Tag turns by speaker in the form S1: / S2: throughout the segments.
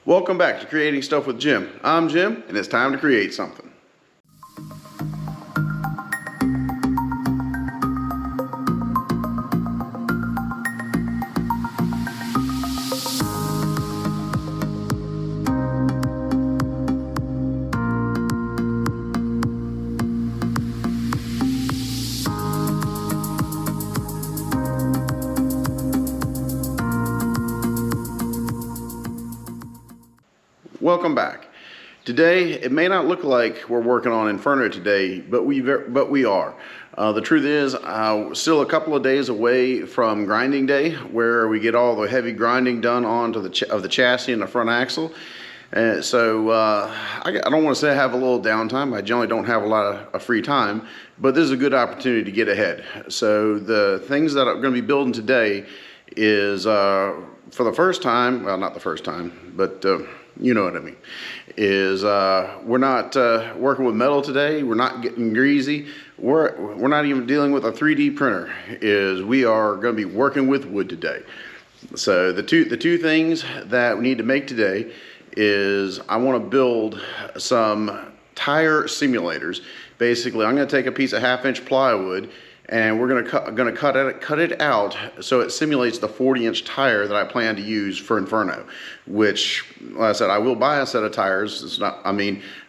S1: Welcome back to Creating Stuff with Jim. I'm Jim, and it's time to create something. Welcome back. Today, it may not look like we're working on Inferno today, but we are. The truth is, still a couple of days away from grinding day, where we get all the heavy grinding done onto the chassis and the front axle. So I don't want to say I have a little downtime. I generally don't have a lot of free time, but this is a good opportunity to get ahead. So the things that I'm going to be building today is, for the first time, well, not the first time, but you know what I mean, is we're not working with metal today. We're not getting greasy. We're not even dealing with a 3D printer. We are going to be working with wood today. So the two things that we need to make today is I want to build some tire simulators. Basically, I'm going to take a piece of 1/2-inch plywood, and we're going to cut it out so it simulates the 40-inch tire that I plan to use for Inferno. Which, like I said, I will buy a set of tires. It's not,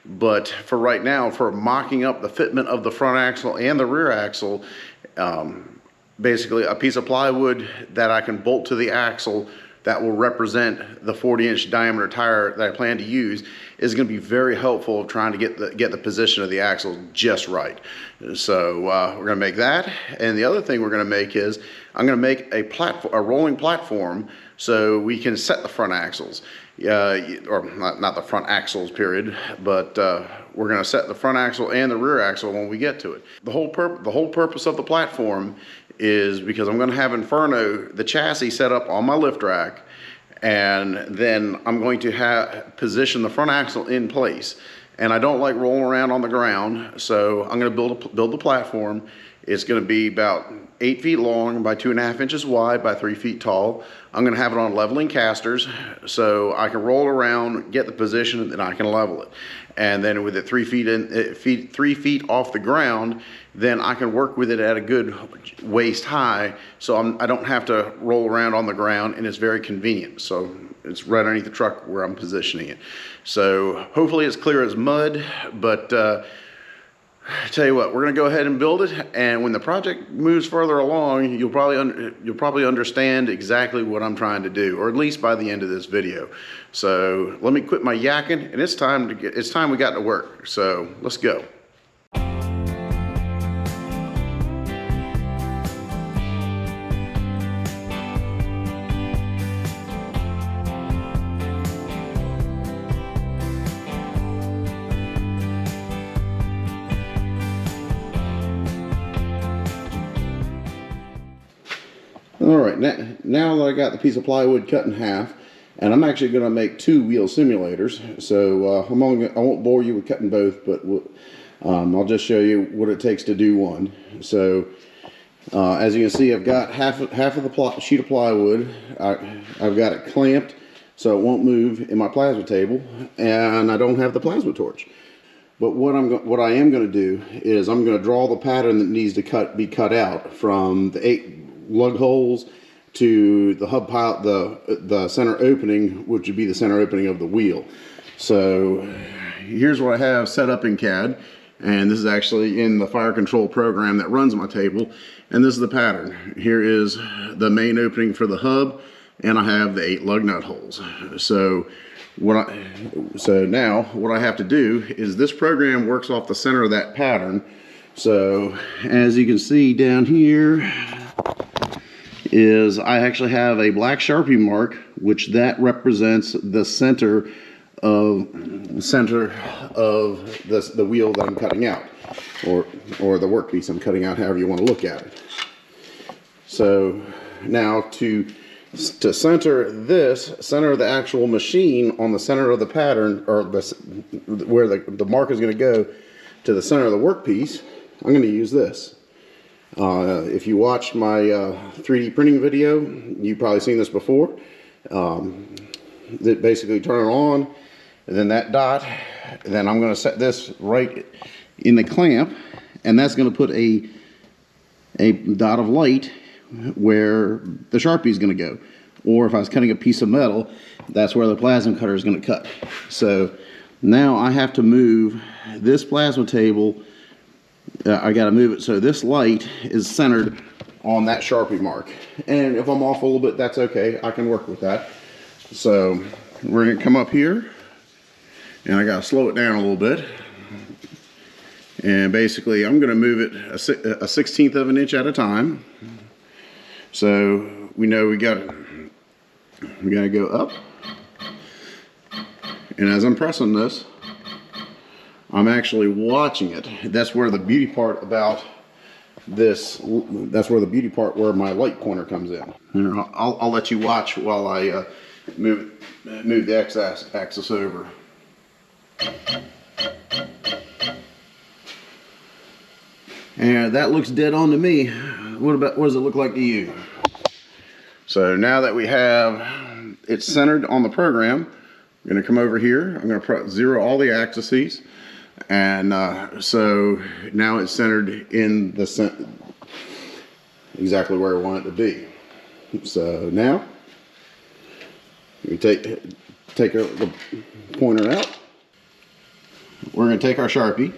S1: but for right now, for mocking up the fitment of the front axle and the rear axle, basically a piece of plywood that I can bolt to the axle that will represent the 40-inch diameter tire that I plan to use is going to be very helpful of trying to get the position of the axle just right. So we're going to make that, and the other thing we're going to make is I'm going to make a rolling platform so we can set the front axles, or not the front axles period, but we're going to set the front axle and the rear axle when we get to it. The whole purpose of the platform is because I'm going to have Inferno, the chassis, set up on my lift rack, and then I'm going to position the front axle in place. And I don't like rolling around on the ground, so I'm going to build the platform. It's going to be about 8 feet long by 2.5 inches wide by 3 feet tall. I'm going to have it on leveling casters, so I can roll around, get the position, and then I can level it. And then with it 3 feet off the ground, then I can work with it at a good waist high, so I don't have to roll around on the ground, and it's very convenient. So it's right underneath the truck where I'm positioning it. So hopefully it's clear as mud, but tell you what, we're going to go ahead and build it, and when the project moves further along, you'll probably understand exactly what I'm trying to do, or at least by the end of this video. So let me quit my yakking, and it's time we got to work. So let's go. All right, now that I got the piece of plywood cut in half, and I'm actually going to make 2 wheel simulators, so I won't bore you with cutting both, but I'll just show you what it takes to do one. So as you can see, I've got half of the sheet of plywood. I've got it clamped so it won't move in my plasma table, and I don't have the plasma torch. But what I am going to do is I'm going to draw the pattern that needs to be cut out from the 8 lug holes to the hub pilot, the center opening, which would be the center opening of the wheel. So here's what I have set up in CAD, and this is actually in the fire control program that runs my table, and this is the pattern. Here is the main opening for the hub, and I have the 8 lug nut holes. So now what I have to do is this program works off the center of that pattern. So as you can see down here is I actually have a black Sharpie mark, which that represents the center of the wheel that I'm cutting out, or the workpiece I'm cutting out, however you want to look at it. So now to center the actual machine on the center of the pattern, or where the mark is going to go to the center of the workpiece, I'm going to use this. If you watched my 3D printing video, you've probably seen this before. that basically turn it on, and then that dot, and then I'm going to set this right in the clamp, and that's going to put a dot of light where the Sharpie is going to go. Or if I was cutting a piece of metal, that's where the plasma cutter is going to cut. So now I have to move this plasma table. I got to move it so this light is centered on that Sharpie mark. And if I'm off a little bit, that's okay. I can work with that. So we're going to come up here, and I got to slow it down a little bit. And basically, I'm going to move it a 1/16 of an inch at a time. So we know we got to go up. And as I'm pressing this, I'm actually watching it. That's where the beauty part about this. That's where the beauty part where my light pointer comes in. Here, I'll let you watch while I move the x-axis over. And that looks dead on to me. What does it look like to you? So now that we have it centered on the program, I'm going to come over here. I'm going to zero all the axes, and so now it's centered in the exactly where I want it to be. So now we take the pointer out. We're going to take our Sharpie.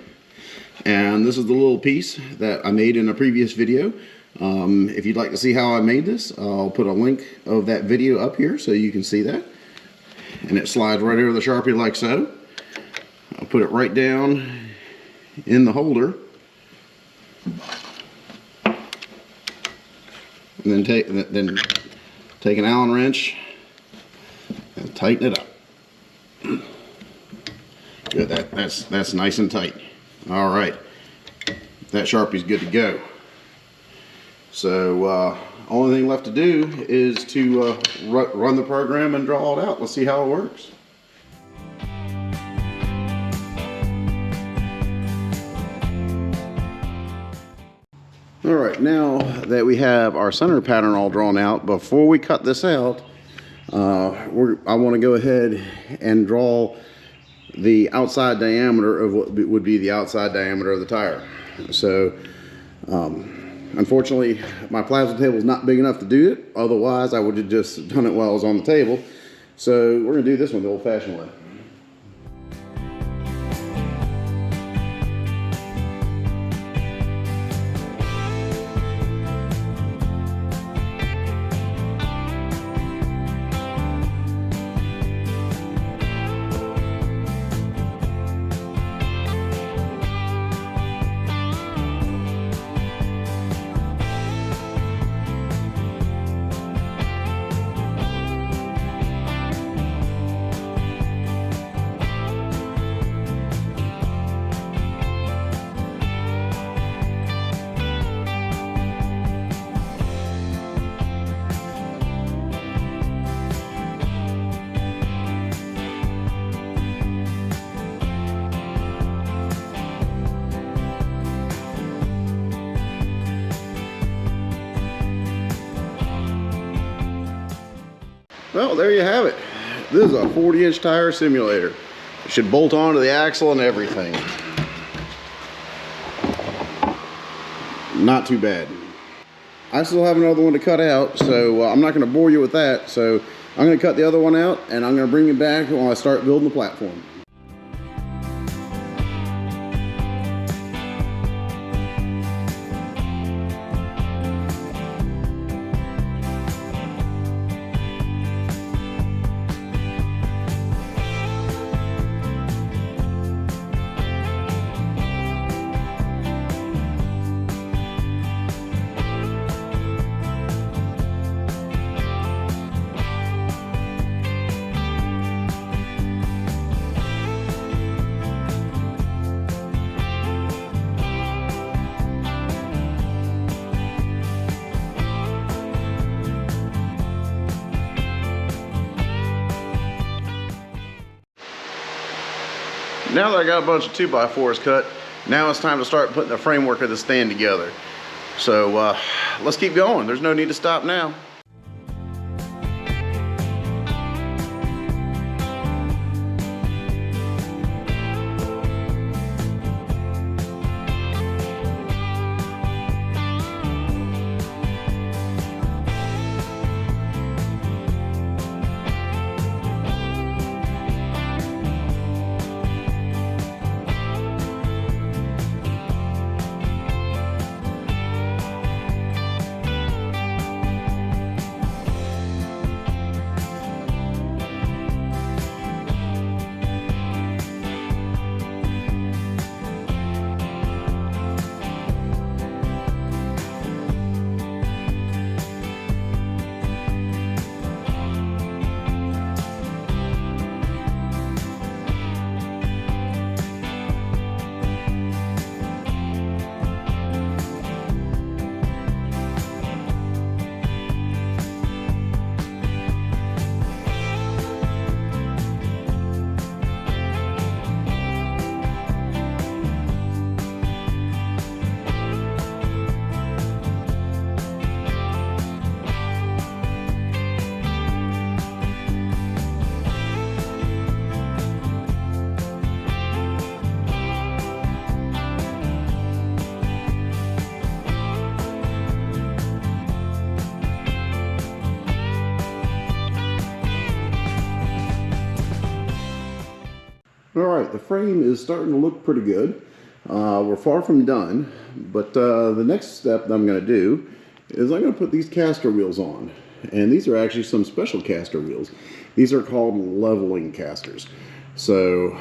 S1: And this is the little piece that I made in a previous video. If you'd like to see how I made this, I'll put a link of that video up here so you can see that. And it slides right over the Sharpie like so. I'll put it right down in the holder. And then take an Allen wrench and tighten it up. Good, that's nice and tight. All right, that Sharpie's good to go. So only thing left to do is to run the program and draw it out. Let's see how it works. All right, now that we have our center pattern all drawn out, before we cut this out, I want to go ahead and draw the outside diameter of what would be the outside diameter of the tire. So unfortunately my plasma table is not big enough to do it, otherwise I would have just done it while I was on the table. So we're going to do this one the old-fashioned way. Well, there you have it. This is a 40-inch tire simulator. It should bolt onto the axle and everything. Not too bad. I still have another one to cut out, so I'm not going to bore you with that. So I'm going to cut the other one out, and I'm going to bring it back when I start building the platform. Now that I got a bunch of 2x4s cut, now it's time to start putting the framework of the stand together. So let's keep going. There's no need to stop now. All right, the frame is starting to look pretty good. We're far from done, but the next step that I'm going to do is I'm going to put these caster wheels on. And these are actually some special caster wheels. These are called leveling casters. So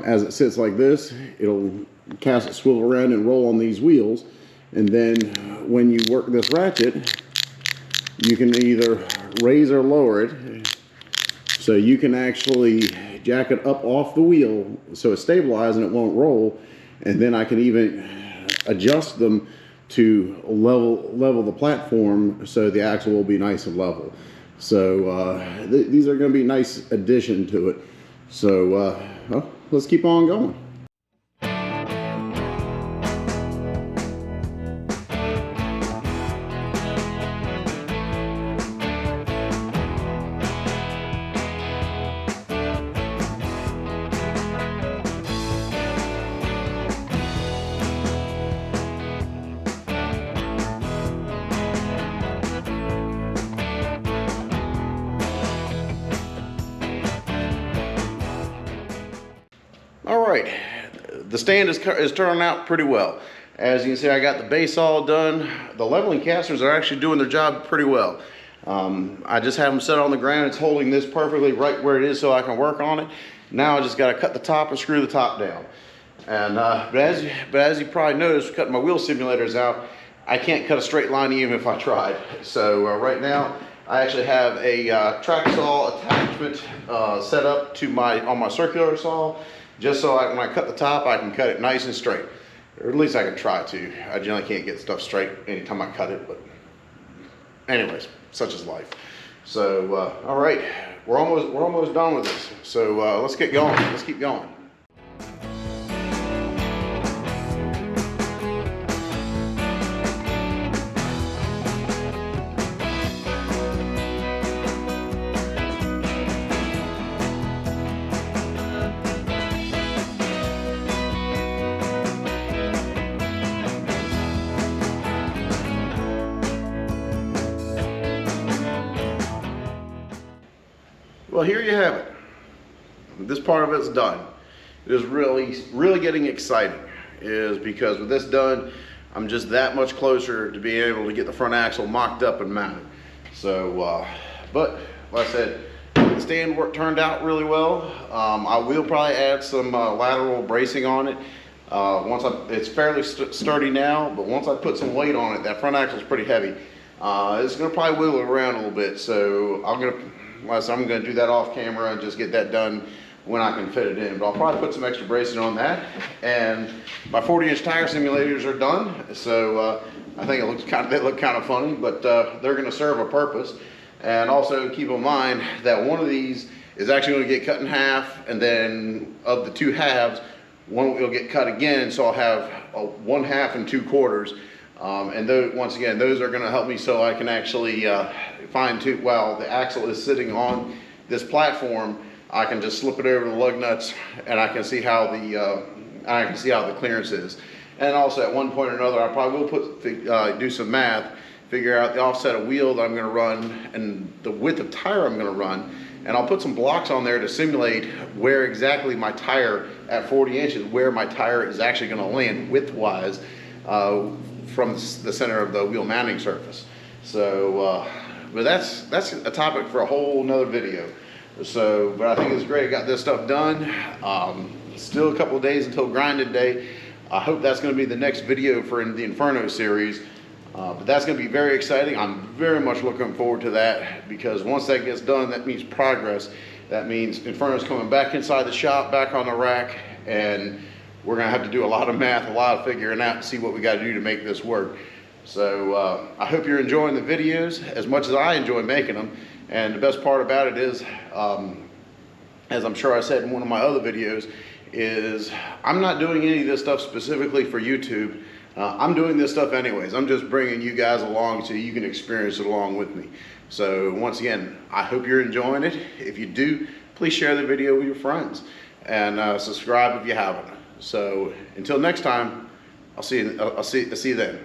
S1: as it sits like this, it'll cast it, swivel around and roll on these wheels. And then when you work this ratchet, you can either raise or lower it. So you can actually jack it up off the wheel so it's stabilized and it won't roll. And then I can even adjust them to level the platform so the axle will be nice and level. So these are going to be a nice addition to it. So well, let's keep on going. All right, the stand is turning out pretty well. As you can see, I got the base all done. The leveling casters are actually doing their job pretty well. I just have them set on the ground. It's holding this perfectly right where it is so I can work on it. Now I just got to cut the top and screw the top down. And but as you probably noticed, cutting my wheel simulators out, I can't cut a straight line even if I tried. So right now I actually have a track saw attachment set up to on my circular saw, just so when I cut the top, I can cut it nice and straight. Or at least I can try to. I generally can't get stuff straight anytime I cut it, but anyways, such is life. So, all right, we're almost done with this. So let's get going. Let's keep going. Well, here you have it. This part of it's done. It is really getting exciting, is because with this done, I'm just that much closer to being able to get the front axle mocked up and mounted. So, but like I said, the stand work turned out really well. I will probably add some lateral bracing on it. It's fairly sturdy now, but once I put some weight on it, that front axle is pretty heavy. It's gonna probably wiggle it around a little bit. So I'm gonna do that off camera and just get that done when I can fit it in. But I'll probably put some extra bracing on that. And my 40-inch tire simulators are done. So I think they look kind of funny, but they're gonna serve a purpose. And also keep in mind that one of these is actually gonna get cut in half, and then of the two halves, one will get cut again, so I'll have 1/2 and 2/4. And once again, those are gonna help me so I can actually fine tune, while the axle is sitting on this platform, I can just slip it over the lug nuts and I can see how the clearance is. And also at one point or another, I probably will do some math, figure out the offset of wheel that I'm gonna run and the width of tire I'm gonna run. And I'll put some blocks on there to simulate where exactly my tire at 40 inches, where my tire is actually gonna land width-wise from the center of the wheel mounting surface. So, but that's a topic for a whole nother video. So, but I think it's great. I got this stuff done. Still a couple of days until grinding day. I hope that's going to be the next video for the Inferno series. But that's going to be very exciting. I'm very much looking forward to that, because once that gets done, that means progress. That means Inferno's coming back inside the shop, back on the rack, and we're going to have to do a lot of math, a lot of figuring out, and see what we got to do to make this work. So I hope you're enjoying the videos as much as I enjoy making them. And the best part about it is, as I'm sure I said in one of my other videos, is I'm not doing any of this stuff specifically for YouTube. I'm doing this stuff anyways. I'm just bringing you guys along so you can experience it along with me. So once again, I hope you're enjoying it. If you do, please share the video with your friends, and subscribe if you haven't. So until next time, I'll see you then.